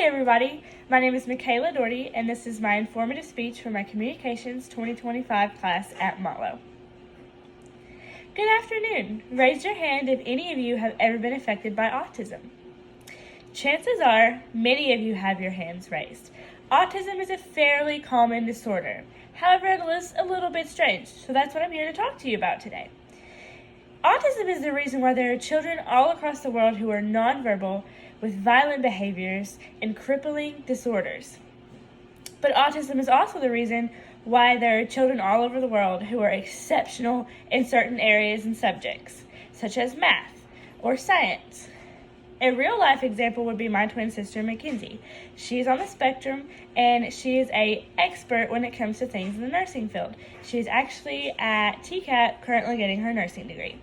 everybody, my name is McKayla Dougherty, and this is my informative speech for my Communications 2025 class at Marlowe. Good afternoon. Raise your hand if any of you have ever been affected by autism. Chances are many of you have your hands raised. Autism is a fairly common disorder. However, it is a little bit strange, so that's what I'm here to talk to you about today. Autism is the reason why there are children all across the world who are nonverbal, with violent behaviors and crippling disorders. But autism is also the reason why there are children all over the world who are exceptional in certain areas and subjects, such as math or science. A real-life example would be my twin sister, Mackenzie. She is on the spectrum, and she is an expert when it comes to things in the nursing field. She is actually at TCAT, currently getting her nursing degree.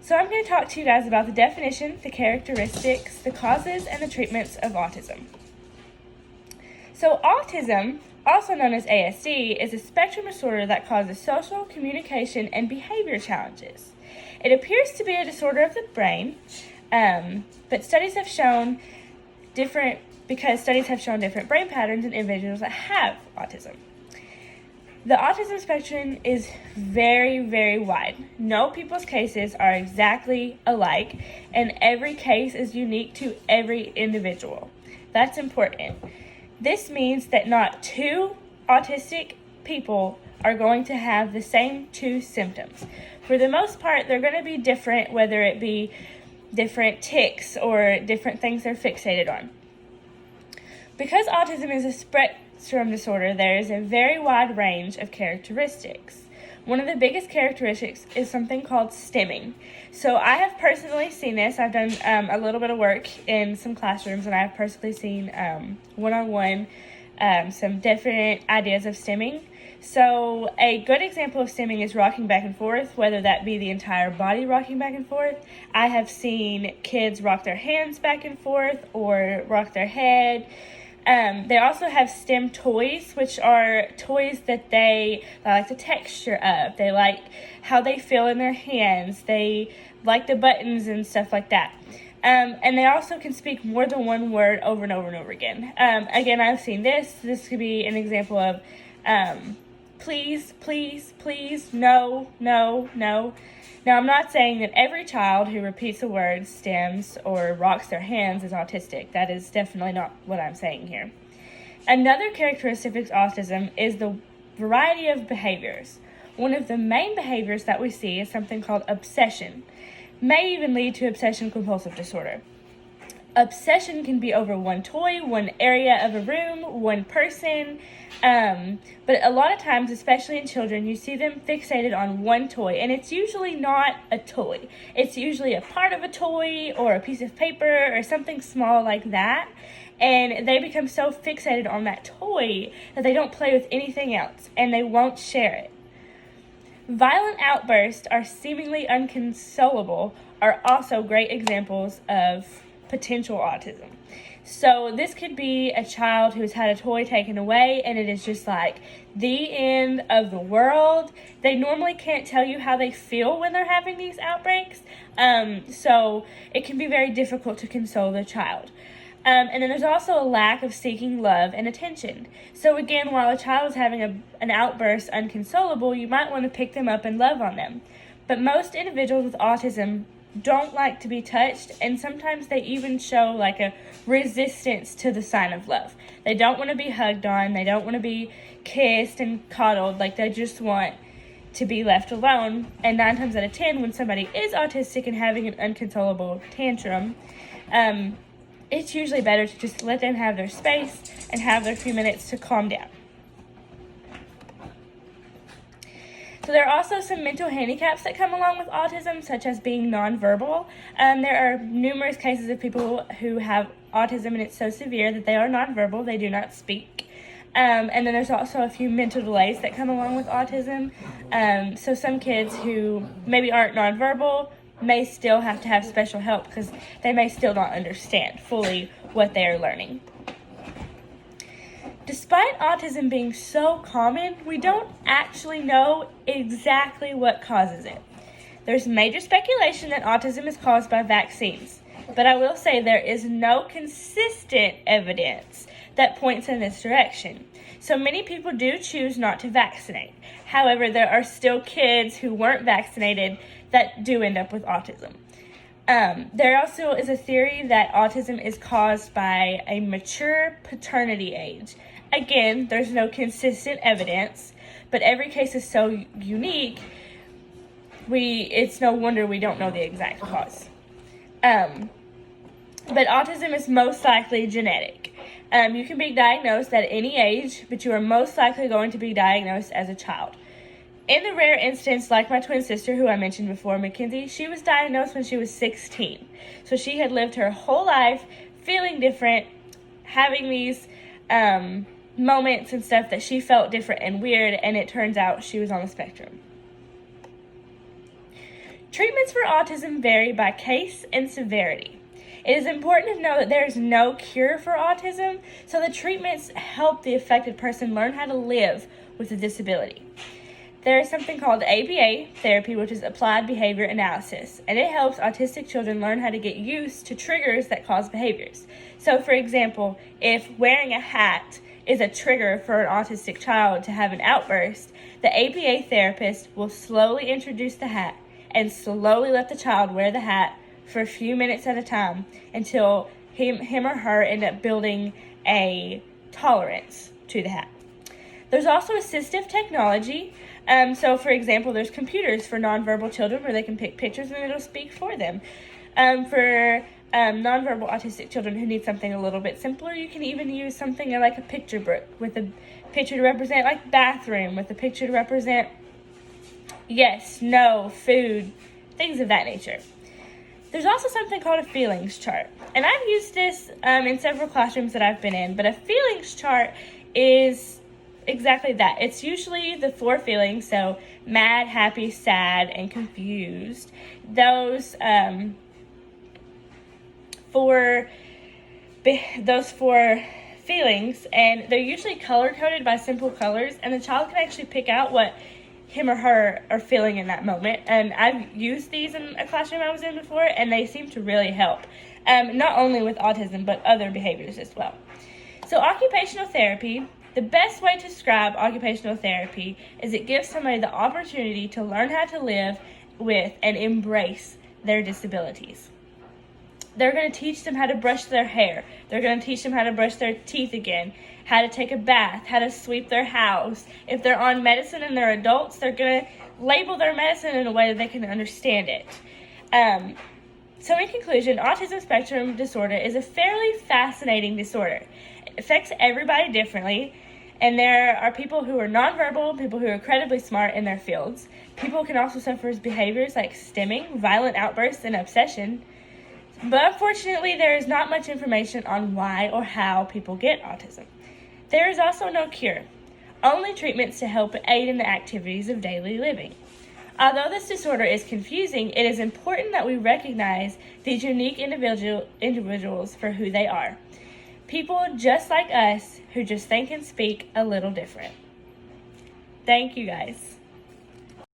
So I'm going to talk to you guys about the definition, the characteristics, the causes, and the treatments of autism. So autism, also known as ASD, is a spectrum disorder that causes social, communication, and behavior challenges. It appears to be a disorder of the brain, but studies have shown different brain patterns in individuals that have autism. The autism spectrum is very, very wide. No people's cases are exactly alike, and every case is unique to every individual. That's important. This means that not two autistic people are going to have the same two symptoms. For the most part, they're going to be different, whether it be different tics or different things they're fixated on. Because autism is a spectrum disorder, there is a very wide range of characteristics. One of the biggest characteristics is something called stimming. So I have personally seen this. I've done a little bit of work in some classrooms, and I have personally seen one-on-one some different ideas of stimming. So a good example of stimming is rocking back and forth, whether that be the entire body rocking back and forth. I have seen kids rock their hands back and forth or rock their head. They also have stim toys, which are toys that they like the texture of. They like how they feel in their hands. They like the buttons and stuff like that. And they also can speak more than one word over and over and over again. Again, I've seen this. This could be an example of please, please, please, no, no, no. Now, I'm not saying that every child who repeats a word, stims, or rocks their hands is autistic. That is definitely not what I'm saying here. Another characteristic of autism is the variety of behaviors. One of the main behaviors that we see is something called obsession. May even lead to obsession-compulsive disorder. Obsession can be over one toy, one area of a room, one person, but a lot of times, especially in children, you see them fixated on one toy, and it's usually not a toy. It's usually a part of a toy or a piece of paper or something small like that, and they become so fixated on that toy that they don't play with anything else, and they won't share it. Violent outbursts are seemingly inconsolable are also great examples of potential autism. So this could be a child who's had a toy taken away, and it is just like the end of the world. They normally can't tell you how they feel when they're having these outbreaks, so it can be very difficult to console the child. And then there's also a lack of seeking love and attention. So again, while a child is having an outburst unconsolable, you might want to pick them up and love on them. But most individuals with autism don't like to be touched, and sometimes they even show like a resistance to the sign of love. They don't want to be hugged on, they don't want to be kissed and coddled, like they just want to be left alone. And 9 times out of 10, when somebody is autistic and having an uncontrollable tantrum, it's usually better to just let them have their space and have their few minutes to calm down. So there are also some mental handicaps that come along with autism, such as being nonverbal. There are numerous cases of people who have autism, and it's so severe that they are nonverbal, they do not speak. And then there's also a few mental delays that come along with autism. So some kids who maybe aren't nonverbal may still have to have special help because they may still not understand fully what they are learning. Despite autism being so common, we don't actually know exactly what causes it. There's major speculation that autism is caused by vaccines. but I will say there is no consistent evidence that points in this direction. So many people do choose not to vaccinate. However, there are still kids who weren't vaccinated that do end up with autism. There also is a theory that autism is caused by a mature paternity age. Again, there's no consistent evidence, but every case is so unique, it's no wonder we don't know the exact cause. But autism is most likely genetic. You can be diagnosed at any age, but you are most likely going to be diagnosed as a child. In the rare instance, like my twin sister, who I mentioned before, Mackenzie, she was diagnosed when she was 16. So she had lived her whole life feeling different, having these moments and stuff that she felt different and weird, and it turns out she was on the spectrum. Treatments for autism vary by case and severity. It is important to know that there is no cure for autism, so the treatments help the affected person learn how to live with the disability. There is something called ABA therapy, which is applied behavior analysis, and it helps autistic children learn how to get used to triggers that cause behaviors. So, for example, if wearing a hat is a trigger for an autistic child to have an outburst, the ABA therapist will slowly introduce the hat and slowly let the child wear the hat for a few minutes at a time until him or her end up building a tolerance to the hat. There's also assistive technology. So, for example, there's computers for nonverbal children where they can pick pictures and it'll speak for them. For nonverbal autistic children who need something a little bit simpler, you can even use something like a picture book with a picture to represent like bathroom, with a picture to represent yes, no, food, things of that nature. There's also something called a feelings chart. And I've used this in several classrooms that I've been in, but a feelings chart is exactly that. It's usually the 4 feelings, so mad, happy, sad, and confused. Those four feelings, and they're usually color-coded by simple colors, and the child can actually pick out what him or her are feeling in that moment. And I've used these in a classroom I was in before, and they seem to really help, not only with autism, but other behaviors as well. So occupational therapy, the best way to describe occupational therapy is it gives somebody the opportunity to learn how to live with and embrace their disabilities. They're going to teach them how to brush their hair. They're going to teach them how to brush their teeth again, how to take a bath, how to sweep their house. If they're on medicine and they're adults, they're going to label their medicine in a way that they can understand it. So in conclusion, autism spectrum disorder is a fairly fascinating disorder. It affects everybody differently, and there are people who are nonverbal, people who are incredibly smart in their fields. People can also suffer with behaviors like stimming, violent outbursts, and obsession. But unfortunately, there is not much information on why or how people get autism. There is also no cure, only treatments to help aid in the activities of daily living. Although this disorder is confusing, it is important that we recognize these unique individuals for who they are. People just like us who just think and speak a little different. Thank you, guys.